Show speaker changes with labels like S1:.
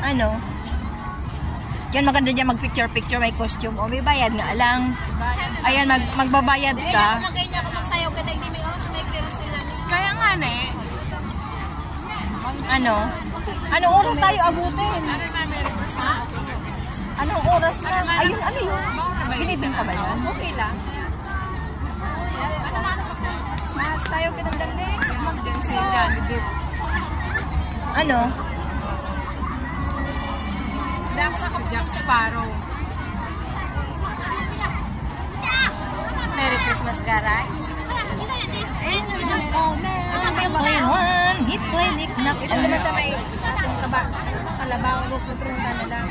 S1: Ano? Yan, maganda dyan mag-picture-picture, may costume. O, may bayad nga lang. Ayan, magbabayad ka.
S2: Magay niya ako magsayaw kita, hindi may oras may pero sila niya.
S3: Kaya nga na eh.
S1: Ano? Anong oras tayo abutin? Anong oras na? Ayun, ano yun? Binibing ka ba yan?
S2: Okay lang.
S1: Masayaw kitang dali.
S3: Diyan si Johnny Depp.
S1: Ano?
S3: Si Jack Sparrow.
S2: Merry Christmas, Garay.
S1: Panginoon, hit play, niknak.
S2: Ito naman sa may kalabaw, gusto na lang.